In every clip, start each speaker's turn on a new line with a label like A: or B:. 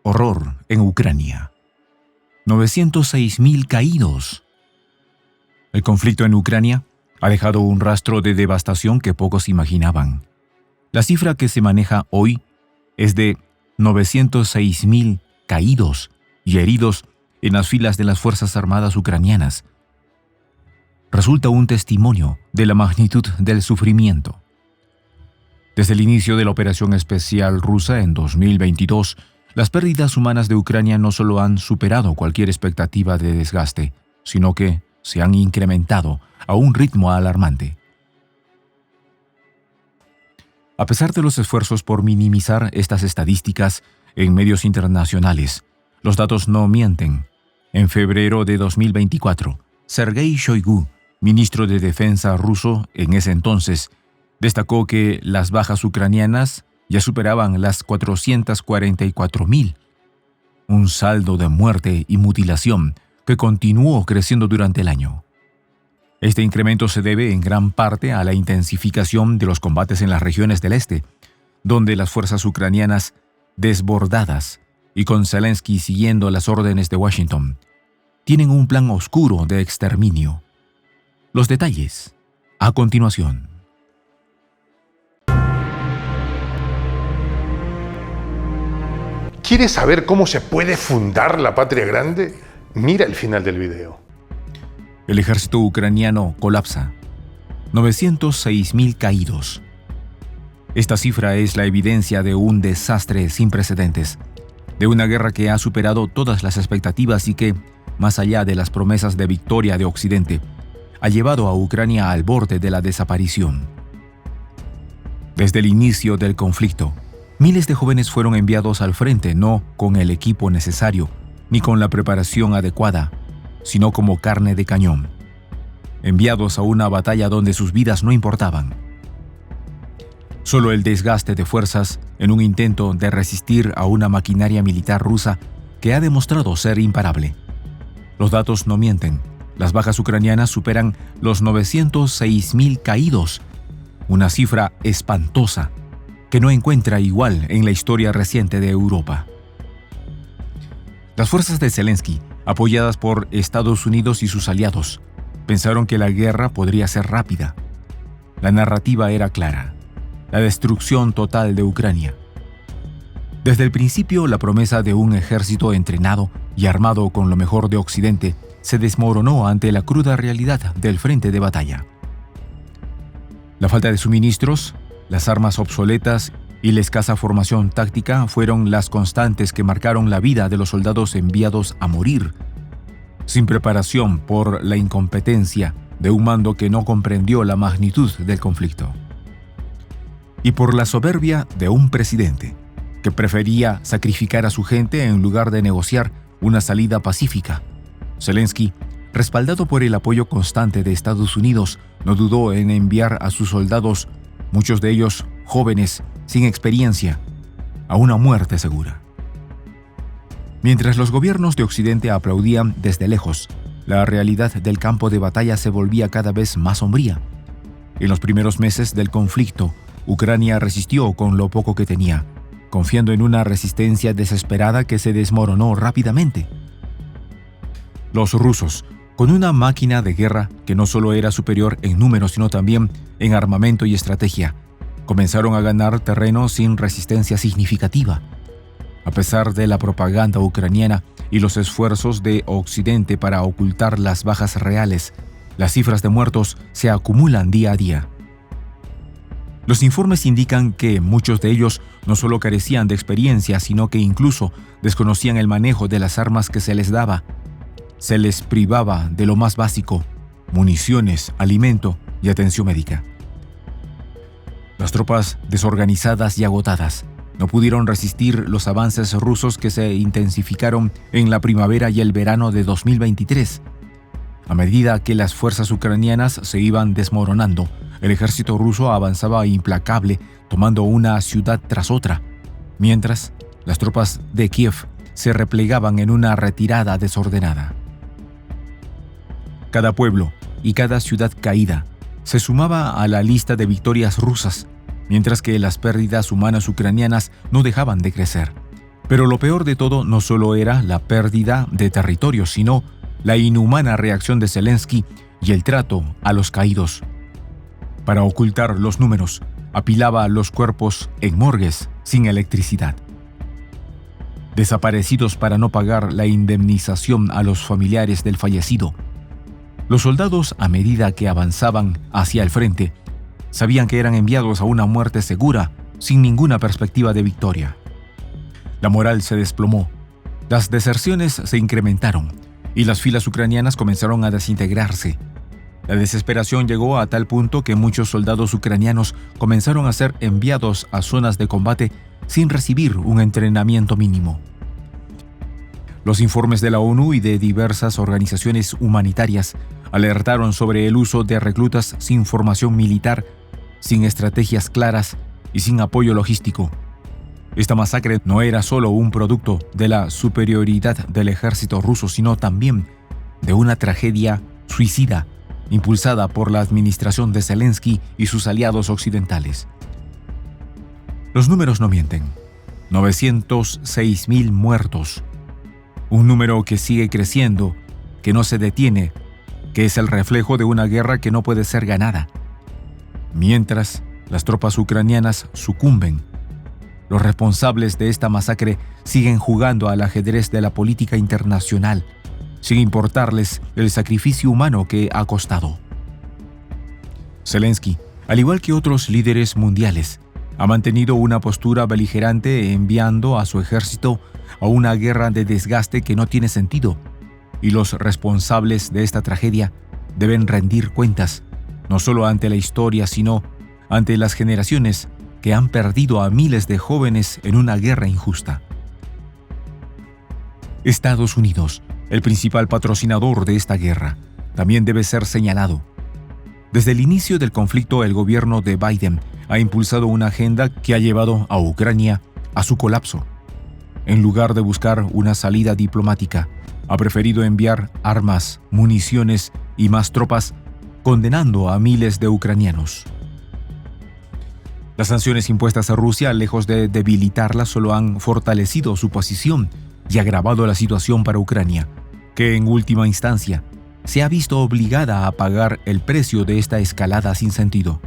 A: Horror en Ucrania. 906.000 caídos. El conflicto en Ucrania ha dejado un rastro de devastación que pocos imaginaban. La cifra que se maneja hoy es de 906.000 caídos y heridos en las filas de las Fuerzas Armadas ucranianas. Resulta un testimonio de la magnitud del sufrimiento. Desde el inicio de la operación especial rusa en 2022, las pérdidas humanas de Ucrania no solo han superado cualquier expectativa de desgaste, sino que se han incrementado a un ritmo alarmante. A pesar de los esfuerzos por minimizar estas estadísticas en medios internacionales, los datos no mienten. En febrero de 2024, Sergei Shoigu, ministro de Defensa ruso en ese entonces, destacó que las bajas ucranianas ya superaban las 444.000, un saldo de muerte y mutilación que continuó creciendo durante el año. Este incremento se debe en gran parte a la intensificación de los combates en las regiones del este, donde las fuerzas ucranianas, desbordadas y con Zelensky siguiendo las órdenes de Washington, tienen un plan oscuro de exterminio. Los detalles, a continuación.
B: ¿Quieres saber cómo se puede fundar la patria grande? Mira el final del video.
A: El ejército ucraniano colapsa. 906.000 caídos. Esta cifra es la evidencia de un desastre sin precedentes, de una guerra que ha superado todas las expectativas y que, más allá de las promesas de victoria de Occidente, ha llevado a Ucrania al borde de la desaparición. Desde el inicio del conflicto, miles de jóvenes fueron enviados al frente no con el equipo necesario ni con la preparación adecuada, sino como carne de cañón, enviados a una batalla donde sus vidas no importaban. Solo el desgaste de fuerzas en un intento de resistir a una maquinaria militar rusa que ha demostrado ser imparable. Los datos no mienten. Las bajas ucranianas superan los 906.000 caídos, una cifra espantosa que no encuentra igual en la historia reciente de Europa. Las fuerzas de Zelensky, apoyadas por Estados Unidos y sus aliados, pensaron que la guerra podría ser rápida. La narrativa era clara: la destrucción total de Ucrania. Desde el principio, la promesa de un ejército entrenado y armado con lo mejor de Occidente se desmoronó ante la cruda realidad del frente de batalla. La falta de suministros, las armas obsoletas y la escasa formación táctica fueron las constantes que marcaron la vida de los soldados enviados a morir, sin preparación por la incompetencia de un mando que no comprendió la magnitud del conflicto, y por la soberbia de un presidente que prefería sacrificar a su gente en lugar de negociar una salida pacífica. Zelensky, respaldado por el apoyo constante de Estados Unidos, no dudó en enviar a sus soldados, muchos de ellos jóvenes, sin experiencia, a una muerte segura. Mientras los gobiernos de Occidente aplaudían desde lejos, la realidad del campo de batalla se volvía cada vez más sombría. En los primeros meses del conflicto, Ucrania resistió con lo poco que tenía, confiando en una resistencia desesperada que se desmoronó rápidamente. Los rusos, con una máquina de guerra que no solo era superior en números sino también en armamento y estrategia, comenzaron a ganar terreno sin resistencia significativa. A pesar de la propaganda ucraniana y los esfuerzos de Occidente para ocultar las bajas reales, las cifras de muertos se acumulan día a día. Los informes indican que muchos de ellos no solo carecían de experiencia, sino que incluso desconocían el manejo de las armas que se les daba. Se les privaba de lo más básico: municiones, alimento y atención médica. Las tropas desorganizadas y agotadas no pudieron resistir los avances rusos que se intensificaron en la primavera y el verano de 2023. A medida que las fuerzas ucranianas se iban desmoronando, el ejército ruso avanzaba implacable, tomando una ciudad tras otra, mientras las tropas de Kiev se replegaban en una retirada desordenada. Cada pueblo y cada ciudad caída se sumaba a la lista de victorias rusas, mientras que las pérdidas humanas ucranianas no dejaban de crecer, Pero lo peor de todo no solo era la pérdida de territorio, sino la inhumana reacción de Zelensky y el trato a los caídos. Para ocultar los números, apilaba los cuerpos en morgues sin electricidad. Desaparecidos para no pagar la indemnización a los familiares del fallecido. Los soldados, a medida que avanzaban hacia el frente, sabían que eran enviados a una muerte segura, sin ninguna perspectiva de victoria. La moral se desplomó, las deserciones se incrementaron y las filas ucranianas comenzaron a desintegrarse. La desesperación llegó a tal punto que muchos soldados ucranianos comenzaron a ser enviados a zonas de combate sin recibir un entrenamiento mínimo. Los informes de la ONU y de diversas organizaciones humanitarias alertaron sobre el uso de reclutas sin formación militar, sin estrategias claras y sin apoyo logístico. Esta masacre no era solo un producto de la superioridad del ejército ruso, sino también de una tragedia suicida impulsada por la administración de Zelensky y sus aliados occidentales. Los números no mienten. 906.000 muertos. Un número que sigue creciendo, que no se detiene, que es el reflejo de una guerra que no puede ser ganada. Mientras las tropas ucranianas sucumben, los responsables de esta masacre siguen jugando al ajedrez de la política internacional, sin importarles el sacrificio humano que ha costado. Zelensky, al igual que otros líderes mundiales, ha mantenido una postura beligerante enviando a su ejército a una guerra de desgaste que no tiene sentido, y los responsables de esta tragedia deben rendir cuentas, no solo ante la historia, sino ante las generaciones que han perdido a miles de jóvenes en una guerra injusta. Estados Unidos, el principal patrocinador de esta guerra, también debe ser señalado. Desde el inicio del conflicto, el gobierno de Biden ha impulsado una agenda que ha llevado a Ucrania a su colapso. En lugar de buscar una salida diplomática, ha preferido enviar armas, municiones y más tropas, condenando a miles de ucranianos. Las sanciones impuestas a Rusia, lejos de debilitarla, solo han fortalecido su posición y agravado la situación para Ucrania, que en última instancia se ha visto obligada a pagar el precio de esta escalada sin sentido.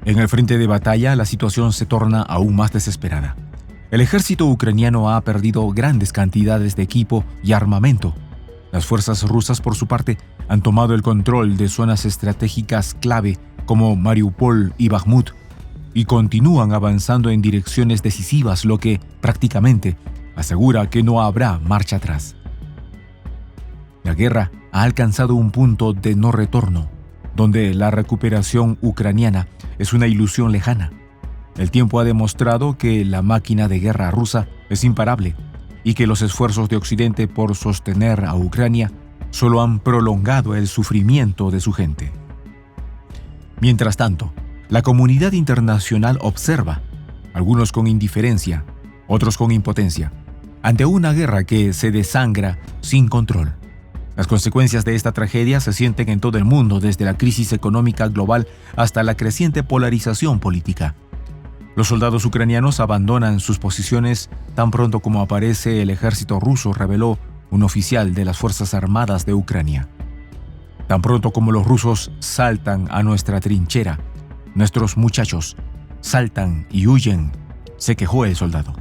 A: En el frente de batalla, la situación se torna aún más desesperada. El ejército ucraniano ha perdido grandes cantidades de equipo y armamento. Las fuerzas rusas, por su parte, han tomado el control de zonas estratégicas clave como Mariupol y Bakhmut y continúan avanzando en direcciones decisivas, lo que prácticamente asegura que no habrá marcha atrás. La guerra ha alcanzado un punto de no retorno, donde la recuperación ucraniana es una ilusión lejana. El tiempo ha demostrado que la máquina de guerra rusa es imparable y que los esfuerzos de Occidente por sostener a Ucrania solo han prolongado el sufrimiento de su gente. Mientras tanto, la comunidad internacional observa, algunos con indiferencia, otros con impotencia, ante una guerra que se desangra sin control. Las consecuencias de esta tragedia se sienten en todo el mundo, desde la crisis económica global hasta la creciente polarización política. Los soldados ucranianos abandonan sus posiciones tan pronto como aparece el ejército ruso, reveló un oficial de las Fuerzas Armadas de Ucrania. Tan pronto como los rusos saltan a nuestra trinchera, nuestros muchachos saltan y huyen, se quejó el soldado.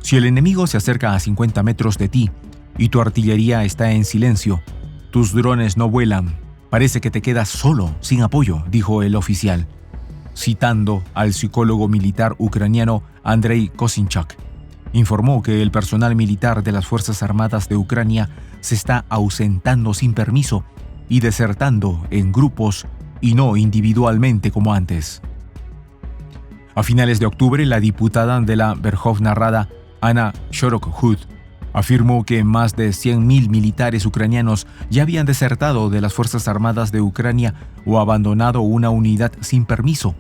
A: Si el enemigo se acerca a 50 metros de ti y tu artillería está en silencio, tus drones no vuelan, parece que te quedas solo, sin apoyo, dijo el oficial, citando al psicólogo militar ucraniano Andrei Kosinchuk. Informó que el personal militar de las Fuerzas Armadas de Ucrania se está ausentando sin permiso y desertando en grupos y no individualmente como antes. A finales de octubre, la diputada de la Verkhovna Rada, Anna Shorokhud, afirmó que más de 100.000 militares ucranianos ya habían desertado de las Fuerzas Armadas de Ucrania o abandonado una unidad sin permiso,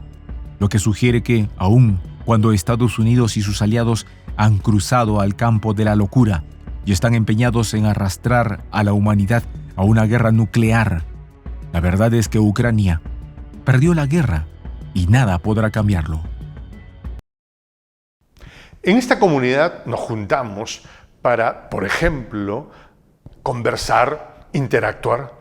A: lo que sugiere que, aun cuando Estados Unidos y sus aliados han cruzado al campo de la locura y están empeñados en arrastrar a la humanidad a una guerra nuclear, la verdad es que Ucrania perdió la guerra y nada podrá cambiarlo.
B: En esta comunidad nos juntamos para, por ejemplo, conversar, interactuar,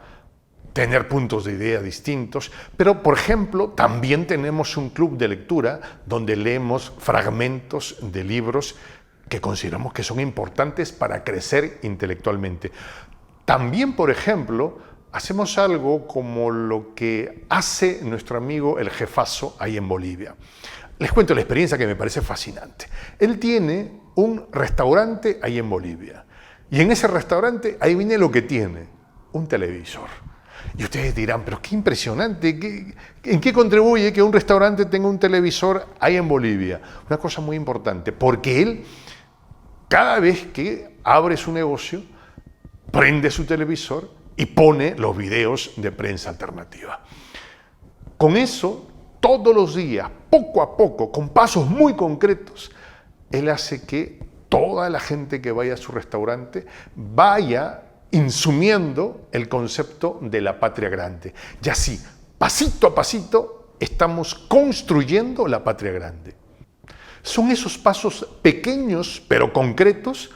B: tener puntos de idea distintos, pero, por ejemplo, también tenemos un club de lectura donde leemos fragmentos de libros que consideramos que son importantes para crecer intelectualmente. También, por ejemplo, hacemos algo como lo que hace nuestro amigo el jefazo ahí en Bolivia. Les cuento la experiencia que me parece fascinante. Él tiene un restaurante ahí en Bolivia y en ese restaurante, ahí viene lo que tiene, un televisor. Y ustedes dirán, pero qué impresionante, ¿en qué contribuye que un restaurante tenga un televisor ahí en Bolivia? Una cosa muy importante, porque él, cada vez que abre su negocio, prende su televisor y pone los videos de Prensa Alternativa. Con eso, todos los días, poco a poco, con pasos muy concretos, él hace que toda la gente que vaya a su restaurante vaya insumiendo el concepto de la patria grande. Y así, pasito a pasito, estamos construyendo la patria grande. Son esos pasos pequeños pero concretos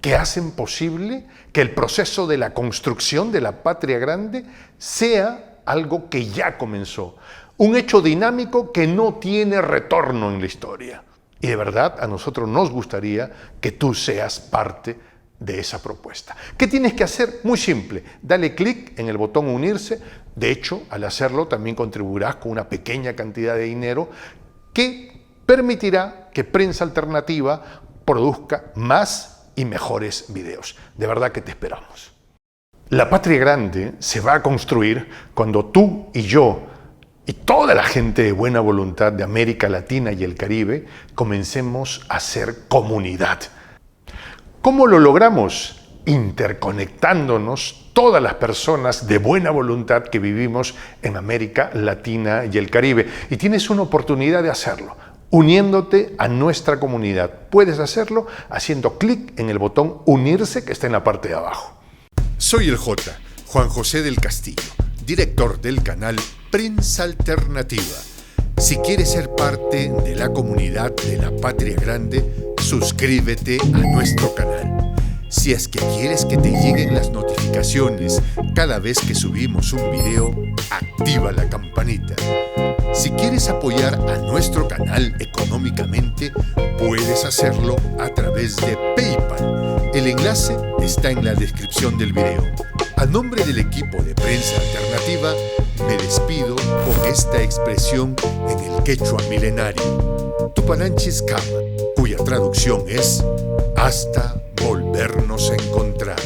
B: que hacen posible que el proceso de la construcción de la patria grande sea algo que ya comenzó, un hecho dinámico que no tiene retorno en la historia. Y de verdad a nosotros nos gustaría que tú seas parte de esa propuesta. ¿Qué tienes que hacer? Muy simple, dale clic en el botón unirse. De hecho, al hacerlo también contribuirás con una pequeña cantidad de dinero que permitirá que Prensa Alternativa produzca más y mejores videos. De verdad que te esperamos. La patria grande se va a construir cuando tú y yo y toda la gente de buena voluntad de América Latina y el Caribe comencemos a ser comunidad. ¿Cómo lo logramos? Interconectándonos todas las personas de buena voluntad que vivimos en América Latina y el Caribe. Y tienes una oportunidad de hacerlo, uniéndote a nuestra comunidad. Puedes hacerlo haciendo clic en el botón unirse que está en la parte de abajo.
C: Soy el J, Juan José del Castillo, director del canal Prensa Alternativa. Si quieres ser parte de la comunidad de la Patria Grande, suscríbete a nuestro canal. Si es que quieres que te lleguen las notificaciones cada vez que subimos un video, activa la campanita. Si quieres apoyar a nuestro canal económicamente, puedes hacerlo a través de PayPal. El enlace está en la descripción del video. A nombre del equipo de Prensa Alternativa, me despido con esta expresión en el quechua milenario, Tupananchis Kama, cuya traducción es hasta volvernos a encontrar.